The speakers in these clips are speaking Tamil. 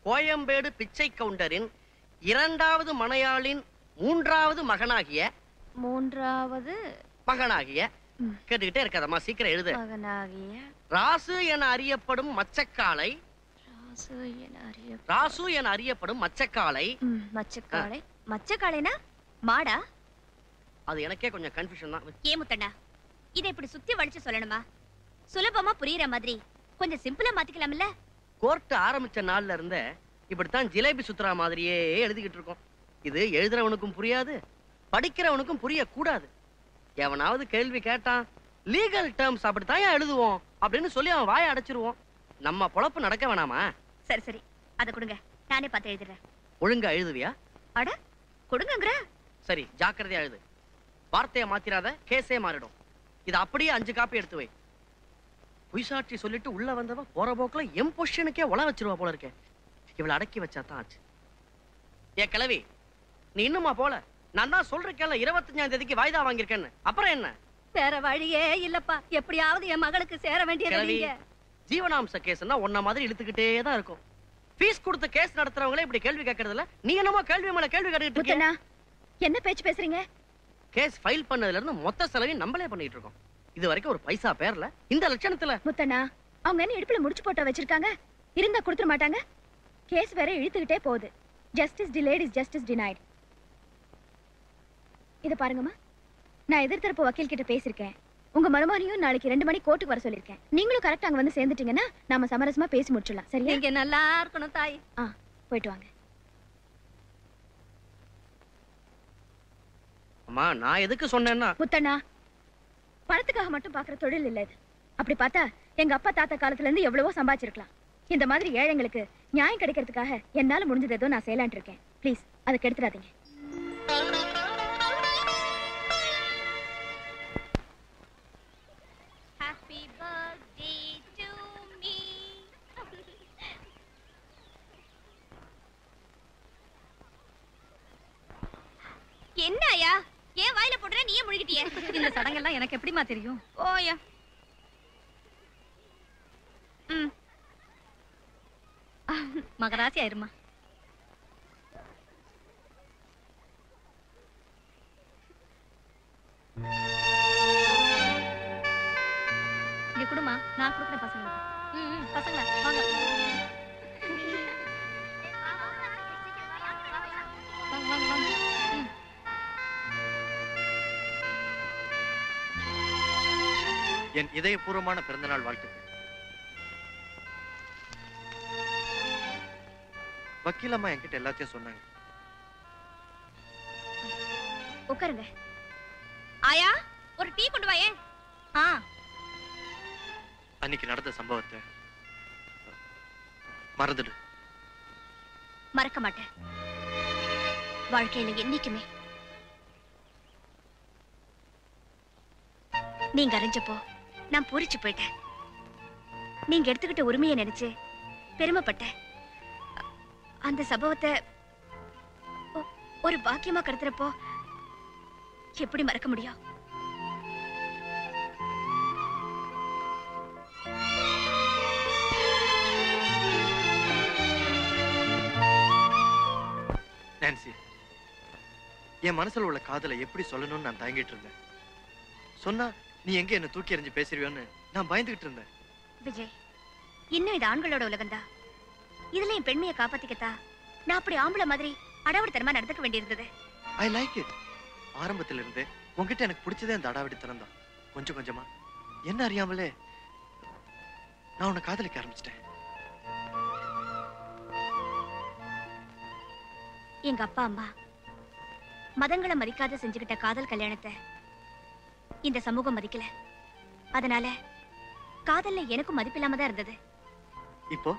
கோயம்பேடு பிச்சை கவுண்டரின் இரண்டாவது மனையாளின் மூன்றாவது மகனாகிய கேட்டுக்கிட்டே இருக்காதம்மா, சீக்கிரம் எழுது. மகனாகிய ராசு என அறியப்படும் மச்சக்காலை. ராசு என அறியப்படும் மச்சக்காலை. மச்சக்காலைனா மாடா? அது எனக்கே கொஞ்சம் கன்ஃபியூஷன் தான். ஏ முத்தண்ணா, இதை இப்படி சுத்தி வளைச்சு சொல்லணுமா? சுலபமா புரியுற மாதிரி கொஞ்சம் சிம்பிளா மாத்திக்கலாம்ல? கோர்ட் ஆரம்பிச்ச நாள்ல இருந்த இப்படித்தான் ஜிலேபி சுத்துறா மாதிரியே எழுதிக்கிட்டு இருக்கோம். இது எழுதுறவனுக்கும் புரியாது, படிக்கிறவனுக்கும் புரியக்கூடாது. எவனாவது கேள்வி கேட்டான், லீகல் டேர்ம்ஸ் அப்படித்தான் எழுதுவோம் அப்படின்னு சொல்லி அவன் வாயை அடைச்சிருவோம். நம்ம பொழப்பு நடக்க வேணாமா? சரி சரி, அதை கொடுங்க, நானே பார்த்து எழுதுறேன். ஒழுங்கா எழுதுவியா? அட கொடுங்கங்கற. சரி, ஜாக்கிரதையா எழுது. வார்த்தையை மாத்திராத, கேஸே மாறிடும். இது அப்படியே 5 காப்பி எடுத்து வை. பொய்சாட்சி சொல்லிட்டு உள்ள வந்தவ போற போக்குல எம் பொசிஷனுக்கே உல வச்சிருவா போல இருக்கே. இவளை அடக்கி வச்சாதான் ஆச்சு. ஏ கிழவி, நீ இன்னுமா போல? நான் தான் சொல்றேன்ல 25ஆம் தேதிக்கு வாய்தா வாங்கியிருக்கேன்னு. அப்புறம் என்ன? வேற வழியே இல்லப்பா, எப்படியாவது என் மகளுக்கு சேர வேண்டியது. ஜீவனாம்ச கேஸ்னா ஒன்ன மாதிரி இழுத்துக்கிட்டே தான் இருக்கும். ஃபீஸ் கொடுத்து கேஸ் நடத்துறவங்களே இப்படி கேள்வி கேட்கறது இல்ல. நீ என்னமோ கேள்வி மேல கேள்வி கேட்டுட்டு இருக்கீங்க. என்ன பேச்சு பேசுறீங்க? கேஸ் ஃபைல் பண்ணதுல இருந்து மொத்த செலவையும் நம்மளே பண்ணிட்டு இருக்கோம். இது வரைக்கும் ஒரு பைசா பேர்ல இந்த லட்சணத்துல. முத்தண்ணா, அவங்க என்ன இடுப்புல முடிச்சு போட்டு வச்சிருக்காங்க? இருந்தா கொடுத்துட மாட்டாங்க. கேஸ் வேற இழுத்துக்கிட்டே போகுது. Justice delayed is justice denied. இத பாருங்கம்மா, நான் எதிர்த்தரப்பு வக்கீல் கிட்ட பேசிருக்கேன். உங்க மருமகனையும் நாளைக்கு 2 மணி கோர்ட்டுக்கு வர சொல்லிருக்கேன். நீங்களும் கரெக்டா அங்க வந்து சேர்ந்துட்டீங்கன்னா நாம சமரசமா பேசி முடிச்சிடலாம். சரியா? நீங்க நல்லா இருக்கணும் தாய். போயிட்டு வாங்க. அம்மா, நான் எதுக்கு சொன்னேன்னா, முத்தண்ணா, பணத்துக்காக மட்டும் பாக்குற தொழில் இல்ல இது. அப்படி பார்த்தா எங்க அப்பா தாத்தா காலத்துல இருந்து எவ்வளவோ சம்பாதிச்சிருக்கலாம். இந்த மாதிரி ஏழைங்களுக்கு நியாயம் கிடைக்கிறதுக்காக என்னால முடிஞ்சது ஏதோ நான் செய்யலான் இருக்கேன். ப்ளீஸ் அதை கெடுத்துடாதீங்க. என்னையா ஏன் வாயில போடுற? நீயே முழுகிட்டியே. இந்த சடங்கெல்லாம் எனக்கு எப்படிமா தெரியும்? ஓயா. மகராசி ஆயிருமா. இங்க குடுமா, நான் கொடுக்குறேன் பசங்களுக்கு. பசங்களா வாங்க வாங்க வாங்க வாங்க. என் இதயபூர்வமான பிறந்தநாள் வாழ்த்துக்கள். வக்கீலம்மா என்கிட்ட எல்லாத்தையும் சொன்னாங்க. உட்காருங்க. ஆயா, ஒரு டீ கொண்டு வாயே. அன்னைக்கு நடந்த சம்பவத்தை மறந்துடு. மறக்க மாட்டேன். வாழ்க்கையில என்னைக்குமே நீங்க அறிஞ்சப்போ நான் பூரிச்சு போயிட்டேன். நீங்க எடுத்துக்கிட்ட உரிமையை நினைச்சு பெருமைப்பட்டேன். அந்த சம்பவத்தை ஒரு பாக்கியமா கடத்துறப்போ எப்படி மறக்க முடியும்? நான்சி, என் மனசுல உள்ள காதலை எப்படி சொல்லணும்னு நான் தயங்கிட்டு இருந்தேன். சொன்னா நீ எங்க என்ன தூக்கி எறிஞ்சு பேசிருவியோன்னு நான் பயந்துகிட்டு இருந்தேன். விஜய், இன்னும் இது ஆண்களோட உலகம்தா. இதுல என் பெண்மையை காப்பாத்திக்கத்தா நான் அப்படி ஆம்பளை மாதிரி அடாவடித்தனமா நடந்துக்க வேண்டியிருந்தது. I like it. ஆரம்பத்துல இருந்து உங்ககிட்ட எனக்கு பிடிச்சதே அந்த அடாவடித்தனம் தான். கொஞ்சம் கொஞ்சமா என்ன அறியாமலே நான் உன்னை காதலிக்க ஆரம்பிச்சிட்டேன். எங்க அப்பா அம்மா மதங்களை மதிக்காத செஞ்சுக்கிட்ட காதல் கல்யாணத்தை இந்த சமூகம் மதிக்கல. அதனால காதல்ல எனக்கும் மதிப்பில்லாம தான் இருந்தது. இப்போ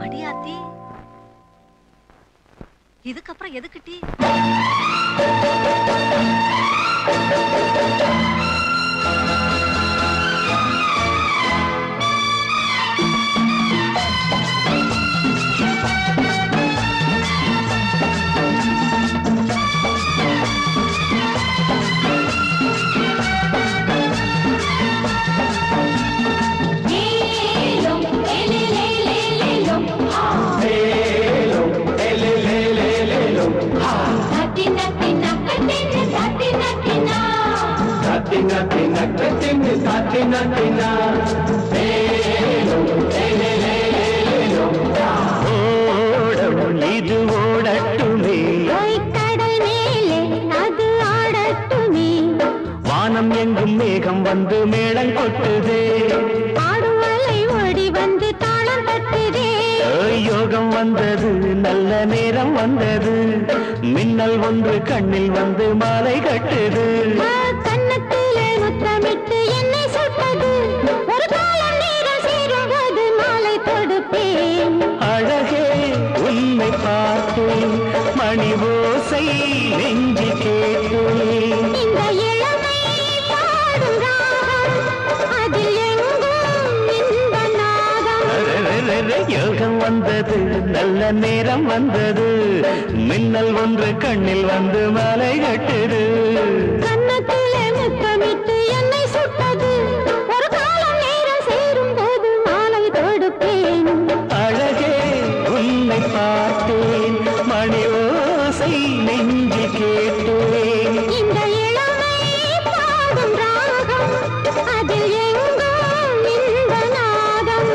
அடியாத்தி, இதுக்கப்புறம் எதுக்கு டீ? ஓடம் இது ஓடட்டுமே, கடல் மேலே அது ஆடட்டுமே, வானம் எங்கும் மேகம் வந்து மேளம் கொட்டுதே, ஆடுவலை ஓடி வந்து தாளம் தட்டுதே, யோகம் வந்தது நல்ல நேரம் வந்தது, மின்னல் ஒன்று கண்ணில் வந்து மாலை கட்டுது, கன்னத்திலே முத்தமிட்டு என்னை சுட்டது, ஒரு காலம் நேரம் சேரும்போது மாலை தொடுப்பேன். அழகே உன்னை பார்த்தேன், மணி ஓசை நெஞ்சி கேட்டேன், இந்த இளமை பாடும் ராகம், அதில் எங்கும் இன்ப நாதம். யோகம் வந்தது நல்ல நேரம் வந்தது, மின்னல் ஒன்று கண்ணில் வந்து மாலை கட்டுது, கன்னத்திலே முத்தமிட்டு என்னை சுட்டது, ஒரு காலம் நேரம் சேரும் போது மாலை தொடுப்பேன். அழகே உன்னை பார்த்தேன், மணி ஓசை நெஞ்சி கேட்டேன், இந்த இளமை பாடும் ராகம், அதில் எங்கும் இன்ப நாதம்.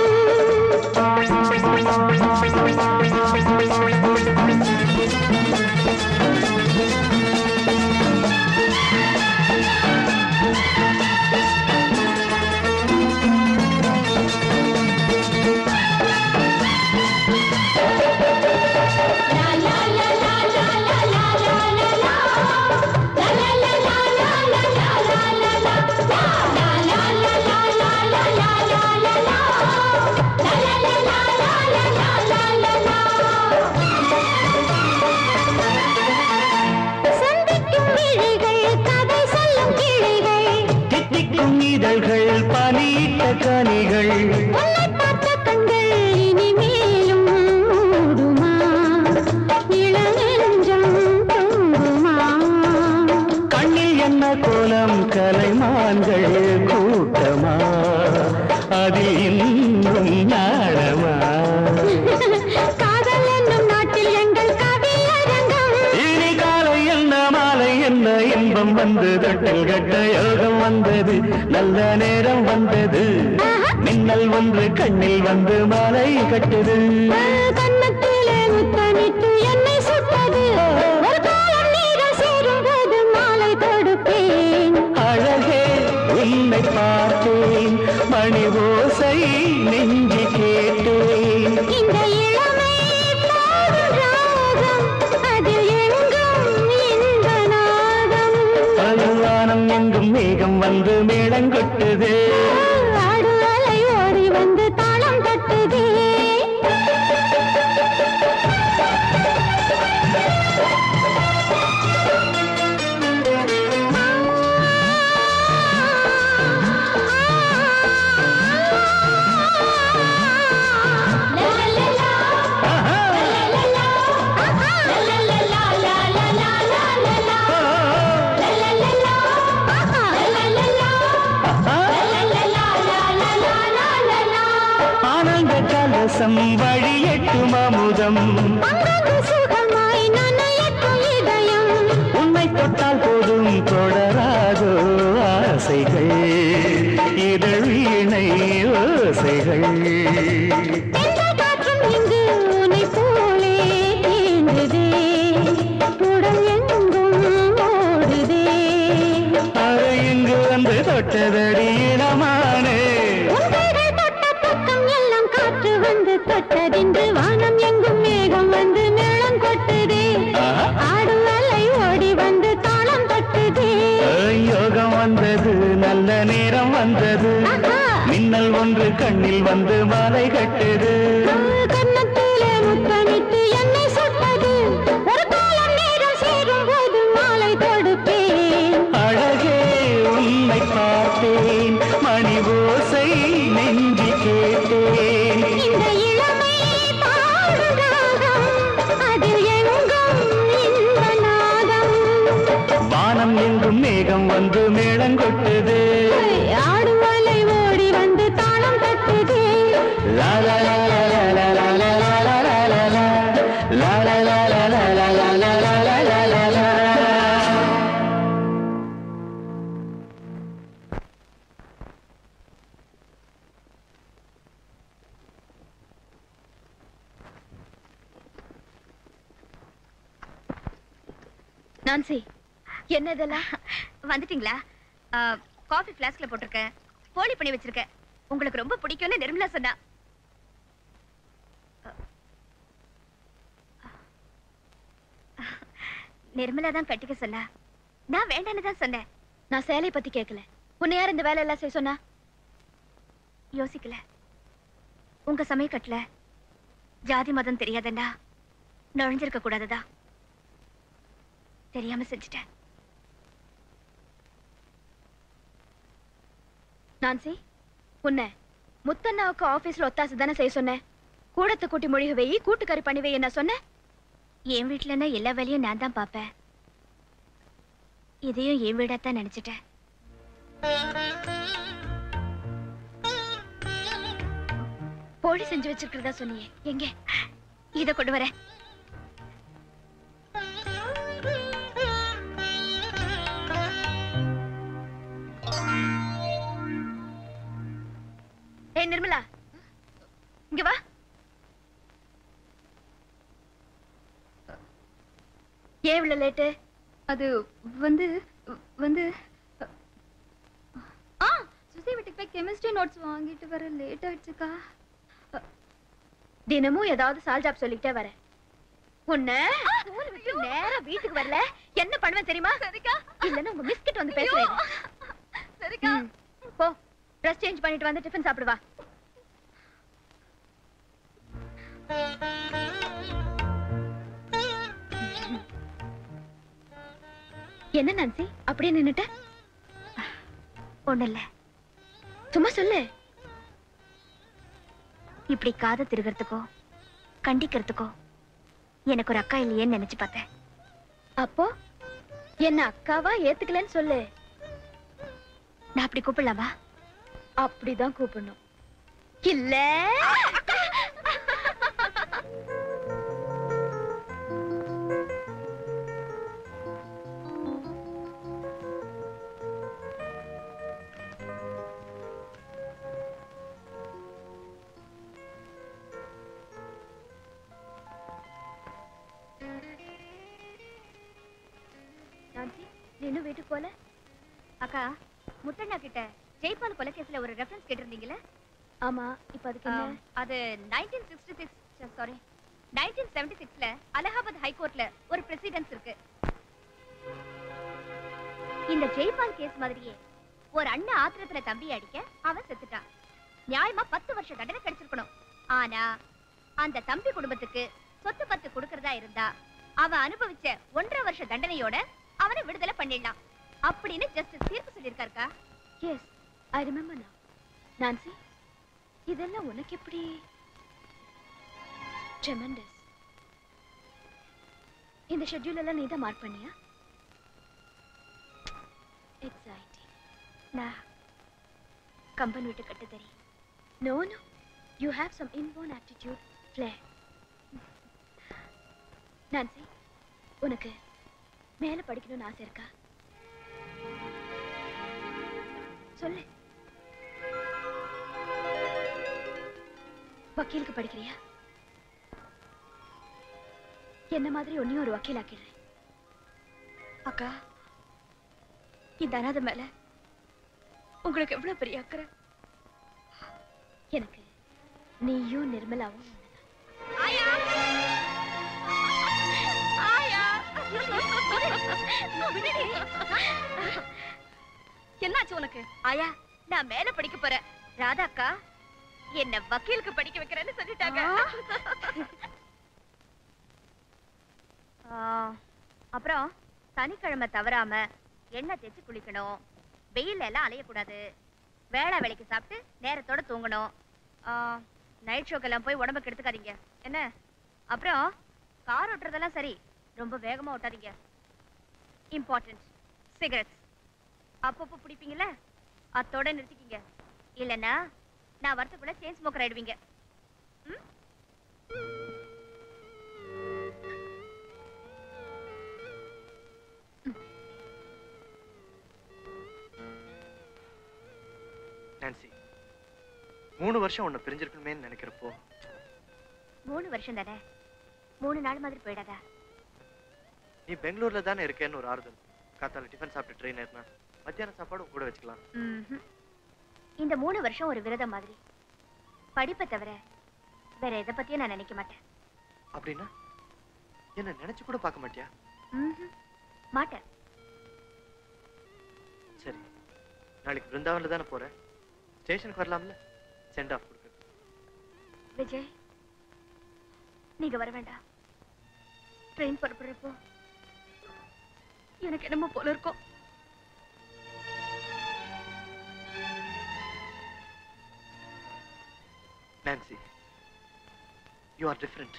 சந்திக்கும் விழிகள், கதை சொல்லும் கிளிகள், தித்திக்கும் இதழ்கள் பனியிட்ட கனிகள், உன்னை பார்த்த கண்கள் இனிமேலும் மூடுமா, இளநெஞ்சம் தூங்குமா, கண்ணில் என்ன கோலம் கலைமான்கள் கூட்டமா, அதில் இன்னும் நாடமா, காதல் என்னும் நாட்டில் எங்கள் கவியரங்கம், இனி காலை என்ன மாலை என்ன இன்பம் வந்து தொட்டில் கட்ட யோகம் வந்தது நல்ல நேரம் வந்தது, மின்னல் ஒன்று கண்ணில் வந்து மாலை கட்டுது, கன்னத்திலே முத்தமிட்டு என்னை சுட்டது, ஒரு காலம் நேரம் சேரும் போது மாலை தொடுப்பேன். அழகே உன்னை பார்த்தேன், மணி ஓசை நெஞ்சி கேட்டேன், இந்த இளமை பாடும் ராகம், அதில் எங்கும் இன்ப நாதம். பகவானம் எங்கும் மேகம் வந்து மேளம் கொட்டுது, ஆடுவலை ஓடி வந்து தாளம் தட்டுதே, ஆனந்த கலசம் வழியட்டும் அமுதம், அங்கங்கு சுகமாய் நனையட்டும் இதயம், உன்னை தொட்டால் போதும் தொடராதோ ஆசைகள், இதழ் வீணை ஓசைகள், எந்த காற்றும் இங்கு உன்னை போலே தீண்டுதே, உடல் எங்கும் ஓடுதே, அரை இங்கு வந்து தொட்டதடி இனமானே, உங்கள் தொட்ட பக்கம் எல்லாம் காற்று வந்து தொட்டதின்று, வானம் எங்கும் மேகம் வந்து மேளம் கொட்டுதே, ஆடுவலை ஓடி வந்து தாளம் தட்டுதே, யோகம் வந்தது நல்ல நேரம் வந்தது, மின்னல் ஒன்று கண்ணில் வந்து மாலை கட்டுது, கன்னத்திலே முத்தமிட்டு என்னை சுட்டது, ஒரு காலம் நேரம் சேரும் போது மாலை தொடுப்பேன். அழகே உன்னை பார்த்தேன், மணி ஓசை நெஞ்சி கேட்டேன், இந்த இளமை பாடும் ராகம், அதில் எங்கும் இன்ப நாதம். வானம் எங்கும் மேகம் வந்து மேளம் கொட்டுது, ஆடுவலை ஓடி வந்து தாளம் தட்டுதே, நான்சி, என்ன இதெல்லாம்? வந்துட்டீங்களா? காஃபி ஃப்ளாஸ்க்ல போட்டிருக்கேன், போலி பண்ணி வச்சிருக்கேன். உங்களுக்கு ரொம்ப பிடிக்கும்னு நிர்மலா சொன்னா. நிர்மலா தான் கட்டிக்க சொன்னா, நான் வேண்டான்னு தான் சொன்னேன். நான் சேலை பத்தி கேட்கல. உன்னை யார் இந்த வேலை எல்லாம் செய்ய சொன்னா? யோசிக்கல. உங்க சமயக்கட்டுல ஜாதி மதம் தெரியாதண்டா நுழைஞ்சிருக்க கூடாதுதா. தெரியாம செஞ்சுட்டேன். நான்சி, உன்னை முத்தண்ணாவுக்கு ஆபீஸ்ல ஒத்தாசு தானே செய்ய சொன்னேன். கூடத்தை கூட்டி மொழிக வை, கூட்டுக்கறி பண்ணி வை என்ன சொன்ன? என் வீட்டுலன்னா எல்லா வேலையும் நான் தான் பாப்பேன். இதையும் என் வீடாத்தான் நினைச்சிட்டேன். போலி செஞ்சு வச்சிருக்கிறதா சொன்னியே, எங்க? இத கொண்டு வரேன். ஏய் நிர்மலா, இங்க வா. ஏன் இவ்வளவு லேட்டு? அது வந்து சுசி வீட்டுக்கு போய் கெமிஸ்ட்ரி நோட்ஸ் வாங்கிட்டு வர லேட் ஆயிடுச்சுக்கா. தினமும் ஏதாவது சால்ஜாப் சொல்லிட்டே வர. உன்னை ஸ்கூல் விட்டு நேரா வீட்டுக்கு வரல என்ன பண்ணுவேன் தெரியுமா? சரிக்கா. இல்லன்னா உங்க மிஸ்கிட் வந்து பேசுறேன். சரிக்கா. போ, ட்ரெஸ் சேஞ்ச் பண்ணிட்டு வந்து டிஃபன் சாப்பிடு வா. என்ன நான்சி அப்படியே நின்னுட்ட? ஒண்ணு இல்ல, சும்மா சொல்லு. இப்படி காதை திருகிறதுக்கோ கண்டிக்கிறதுக்கோ எனக்கு ஒரு அக்கா இல்லையேன்னு நினைச்சு பார்த்தேன். அப்போ என்ன அக்காவா ஏத்துக்கலன்னு சொல்லு. நான் அப்படி கூப்பிடலாமா? அப்படிதான் கூப்பிடணும். இல்ல இன்னும் வீட்டுக்கு போல? அக்கா, முத்தண்ணா கிட்ட ஜெய்பால் கொலைகேஸ்ல ஒரு ரெஃபரன்ஸ் கேட்டிருந்தீங்களே? ஆமா, இப்ப அதுக்கு என்ன? அது 1966ல அலகாபாத் ஹைகோர்ட்ல ஒரு பிரசிடென்ஸ் இருக்கு. இந்த ஜெய்பால் கேஸ் மாதிரியே ஒரு அண்ணன் ஆத்திரத்துல தம்பி அடிக்க அவன் செத்துட்டான். நியாயமா 10 வருஷம் தண்டனை கிடைச்சிருக்கணும். ஆனா அந்த தம்பி குடும்பத்துக்கு சொத்து பத்து கொடுக்கறதா இருந்தா அவன் அனுபவிச்ச 1.5 வருஷ தண்டனையோட அவனை விடுதலை பண்ணிடலாம் அப்படின்னு ஜஸ்டிஸ் தீர்ப்பு சொல்லியிருக்காருக்கா. எஸ், ஐ ரிமெம்பர் நவ. நான்சி, இதெல்லாம் உனக்கு எப்படி? ட்ரெமெண்டஸ். இந்த ஷெட்யூல் எல்லாம் நீ தான் மார்க் பண்ணியா? எக்ஸைட்டிங். நான் கம்பன் விட்டு கட்டு தெரி. No no, you have some inborn attitude, flair. Nancy, உனக்கு மேல படிக்கணும்னு ஆசை இருக்கா? சொல்லு. வக்கீலுக்கு படிக்கிறியா? என்ன மாதிரி ஒன்னையும் ஒரு வக்கீல் ஆக்கிடுறேன். அக்கா, இந்த அனாதை மேல உங்களுக்கு எவ்வளவு பெரிய அக்கறை. எனக்கு நீயும் நிர்மலாவும் என்னாச்சு உனக்கு? ஆயா, நான் மேல படிக்க போறேன். ராதா அக்கா என்ன வக்கீலுக்கு படிக்க வைக்கிறேன்னு சொல்லிட்டாங்க. அப்புறம் சனிக்கிழமை தவறாம எண்ணெய் தேய்ச்சி குளிக்கணும், வெயில்ல எல்லாம் அலையக்கூடாது, வேளா வேலைக்கு சாப்பிட்டு நேரத்தோட தூங்கணும், நைட் ஷோக்கெல்லாம் போய் உடம்புக்கு எடுத்துக்காதீங்க என்ன. அப்புறம் கார் ஓட்டுறதெல்லாம் சரி, ரொம்ப வேகமா ஓட்டாதீங்க. இம்பார்ட்டன்ட், சிகரெட்ஸ் அப்பப்போ பிடிப்பீங்கல்ல, அத்தோட நிறுத்திக்கிங்க. இல்லைன்னா நான் வரத்துக்குள்ள செயின் ஸ்மோக்கர் ஆயிடுவீங்க. நான்சி, 3 வருஷம் உன்னை பிரிஞ்சிருக்கணுமே நினைக்கிறப்போ. 3 வருஷம் தானே, 3 நாள் மாதிரி போயிடாதா? நீ பெங்களூர்ல தானே இருக்கேன்னு ஒரு ஆறுதல். காத்தால டிஃபன் சாப்பிட்டு ட்ரெயின் ஏறினா மத்தியான சாப்பாடும் கூட வச்சுக்கலாம். இந்த 3 வருஷம் ஒரு விரதம் மாதிரி. படிப்பை தவிர வேற எதை பத்தியும் நான் நினைக்க மாட்டேன். அப்படின்னா என்ன நினைச்சு கூட பார்க்க மாட்டியா? மாட்டேன். சரி, நாளைக்கு பிருந்தாவன்ல தானே போற, ஸ்டேஷனுக்கு வரலாம்ல, சென்ட் ஆஃப் கொடுக்க. விஜய், நீங்க வர வேண்டாம். ட்ரெயின் புறப்படுறப்போ எனக்கு என்னமோ போல இருக்கும். Nancy, you are different.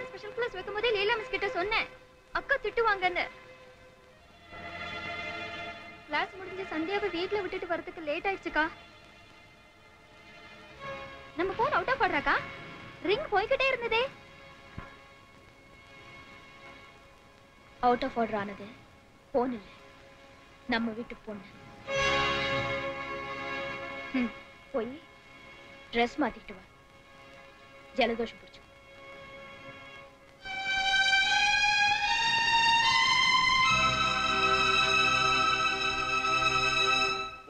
Special class வைக்கும்போதே லீலா மிஸ் கிட்ட சொன்னேன், அக்கா திட்டுவாங்கன்னு. கிளாஸ் முடிஞ்சு சந்தியாவை வீட்ல விட்டுட்டு வரதுக்கு லேட் ஆயிடுச்சுக்கா. நம்ம போன் அவுட் ஆஃப் ஆடுறாக்கா, ரிங் போய்கிட்டே இருந்ததே. அவுட் ஆஃப் ஆர்டர் ஆனது போன் இல்ல, நம்ம வீட்டு பொண்ணு. போய் ட்ரெஸ் மாத்திட்டு வா, ஜலதோஷம் பிடிச்சு.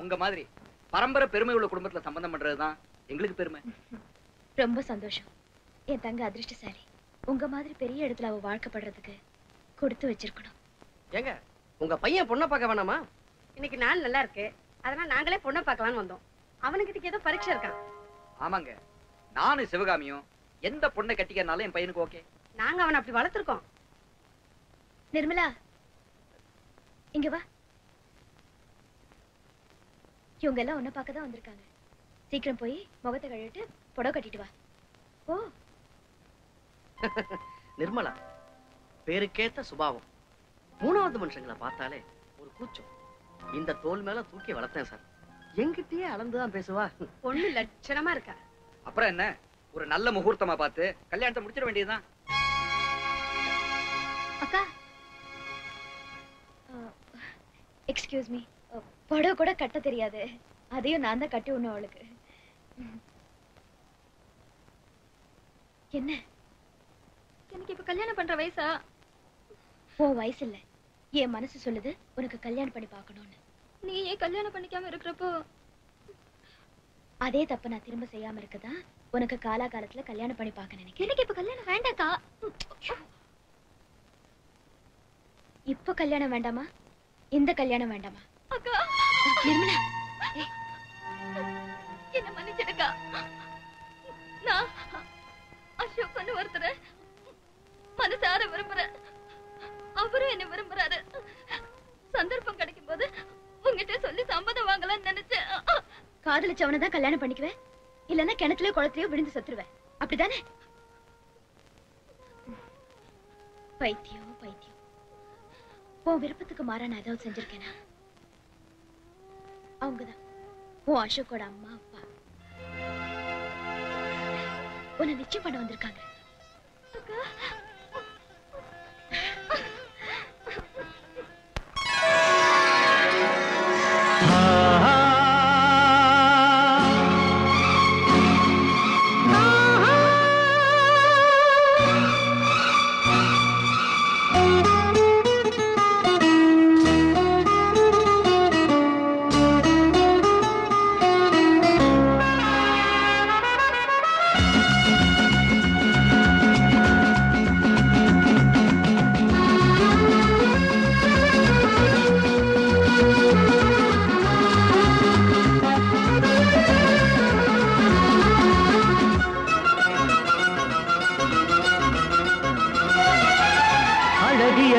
உங்க மாதிரி பரம்பரை பெருமை உள்ள குடும்பத்துல சம்பந்தம் பண்றதுதான் எங்களுக்கு பெருமை. ரொம்ப சந்தோஷம். என் தங்க அதிர்ஷ்டசாலி. உங்க மாதிரி பெரிய இடத்துல அவ வாழ்க்கப்படுறதுக்கு கொடுத்து வச்சிருக்கணும். ஏங்க, உங்க பையன் பொண்ணை பார்க்க வேணாமா? இன்னைக்கு நாள் நல்லா இருக்கு, அதனால நாங்களே பொண்ணை பார்க்கலாம்னு வந்தோம். அவனுக்கு ஏதோ பரீட்சை இருக்கான். ஆமாங்க, நானும் சிவகாமியும் எந்த பொண்ணை கட்டிக்கிறனாலும் என் பையனுக்கு ஓகே. நாங்க அவனை அப்படி வளர்த்திருக்கோம். நிர்மலா, இங்க வா. இவங்க எல்லாம் உன்னை பார்க்க தான் வந்திருக்காங்க. சீக்கிரம் போய் முகத்தை கழுவிட்டு புடவை கட்டிட்டு வா. ஓ நிர்மலா, பேருக்கேத்த சுபாவம். 3வது மனுஷங்களை பார்த்தாலே ஒரு கூச்சம். இந்த தோல் மேல தூக்கி வளர்த்தேன் சார். என்கிட்டயே அளந்துதான் பேசுவா. பொண்ணு லட்சணமா இருக்கா. அப்புறம் என்ன, ஒரு நல்ல முகூர்த்தமா பார்த்து கல்யாணத்தை முடிச்சிட வேண்டியதுதான். அக்கா, எக்ஸ்கியூஸ் மீ, புடவை கூட கட்ட தெரியாது. அதையும் நான் தான் கட்டி விடணும் அவளுக்கு. என்ன, எனக்கு இப்ப கல்யாணம் பண்ற வயசா? உன் வயசு இல்ல, என் மனசு சொல்லுது உனக்கு கல்யாணம் பண்ணி பார்க்கணும்னு. நீ ஏன் கல்யாணம் பண்ணிக்காம இருக்கிறப்போ அதே தப்பு நான் திரும்ப செய்யாம இருக்கதான் உனக்கு காலாகாலத்துல கல்யாணம் பண்ணி பார்க்க நினைக்கிறேன். எனக்கு இப்ப கல்யாணம் வேண்டாக்கா. இப்ப கல்யாணம் வேண்டாமா? இந்த கல்யாணம் வேண்டாமா? அக்கா, நிர்மலா, என்ன மன்னிச்சிடுக்கா. நான் அசோக் பண்ண ஒருத்தர மனசார விரும்புறேன். அவரும் என்ன விரும்புறாரு. சந்தர்ப்பம் கிடைக்கும் போது உங்ககிட்ட சொல்லி சம்மதம் வாங்கலாம்னு நினைச்சேன். காதலிச்சவனதான் கல்யாணம் பண்ணிக்குவேன், இல்லன்னா கிணத்துலயோ குளத்துலயோ விழுந்து செத்துருவேன். அப்படிதானே? பைத்தியம் பைத்தியம். உன் விருப்பத்துக்கு மாறா நான் ஏதாவது செஞ்சிருக்கேனா? அவங்கதான் உன் அசோக்கோட அம்மா அப்பா உன்னை நிச்சயம் பண்ண வந்திருக்காங்க.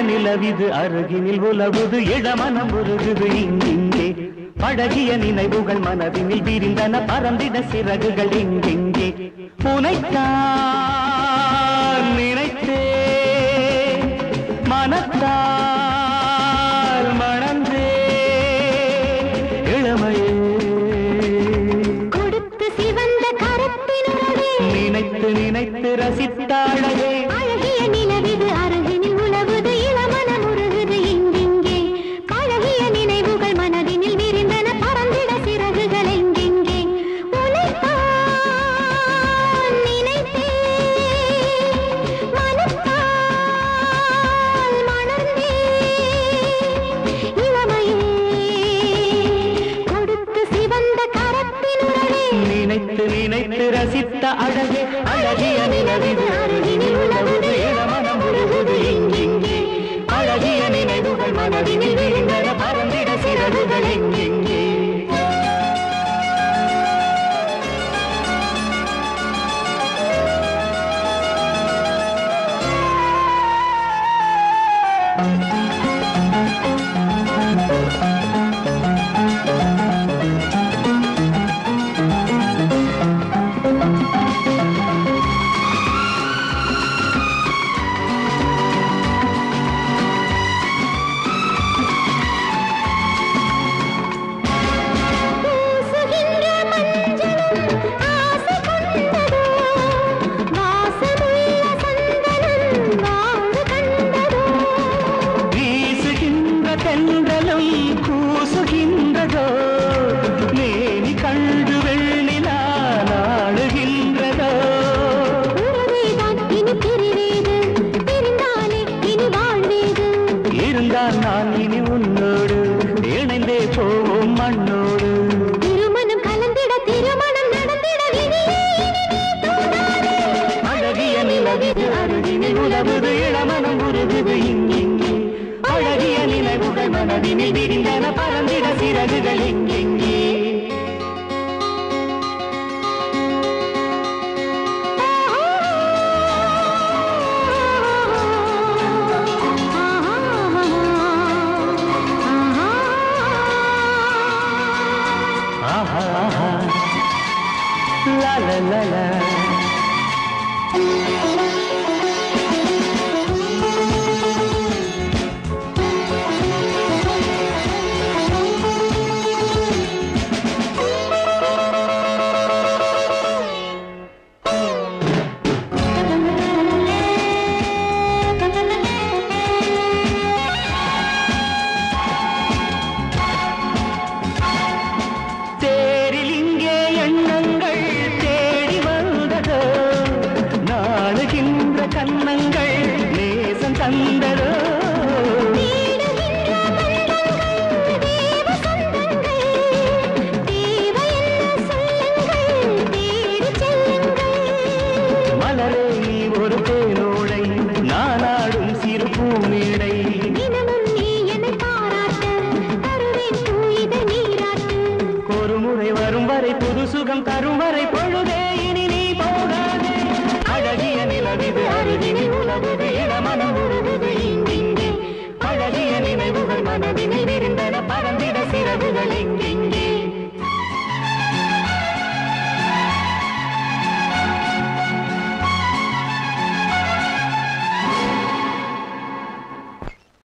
நிலவிது அருகினில் உலவுது இடமனம் உருகுது இங்கே பழகிய நினைவுகள் மனதினில் விரிந்தன பறந்திட சிறகுகள் எங்கெங்கே உனைத்தான் நினைத்தே மனத்தால் மணந்தே இளமையே கொடுத்து சிவந்த கரத்தினோடு நினைத்து நினைத்து ரசித்தாளே அழகிய நிலவிது அருகினில் உலவுது இளமனம் உருகுது இங்கெங்கே பழகிய நினைவுகள் மனதினில் விரிந்தன பறந்திட சிறகுகள் எங்கெங்கே உனைத்தான் நினைத்தே மனத்தால் மணந்தே இளமையே கொடுத்து சிவந்த கரத்தினுடனே நினைத்து நினைத்து ரசித்த அழகே அழகிய நிலவிது அருகினில் உலவுது இளமனம் உருகுது எங்கெங்கே அழகிய நினைவுகள் மனதினில் விரிந்தன பறந்திட சிறகுகள் எங்கெங்கே பூசுகின்ற மஞ்சளும் ஆசை கொண்டதோ வாசமுள்ள சந்தனம் வாழ்வு கண்டதோ வீசுகின்ற தென்றலும் கூசுகின்றதோ மேனி கண்டு வெள்ளிலா நாடுகின்றதோ உறவேதான் இனி பிரிவேது பிரிந்தாலே இனி வாழ்வேது இருந்தால் நான் இனி உன்னோடு இணைந்தே போவோம் மண்ணோடு திருமணம் கலந்திட திருமணம் நடந்திட விதியே இனிமே தூண்டாதே அழகிய நிலவிது அருகினில் உலவுது இளமனம் உருகுது இங்கெங்கே அழகிய நினைவுகள் மனதினில் விரிந்தன பறந்திட சிறகுகள் எங்கெங்கே ஆஹா ஆஹா லா லா லா லா தேரில் இங்கே எண்ணங்கள் தேடி வந்ததோ நாடுகின்ற கண்ணங்கள் நேசம் தந்ததோ தேடுகின்ற பந்தங்கள் தேவ சொந்தங்கள் தேவையென்ன சொல்லுங்கள் தேடிச் செல்லுங்கள் மலரே நீ ஒரு தேனோடை நானாடும் சிறு பூமேடை தினமும் நீ என்னை பாராட்ட தருவேன் தூயித நீராட்டு ஒரு முறை வரும் வரை புது சுகம் தரும் வரை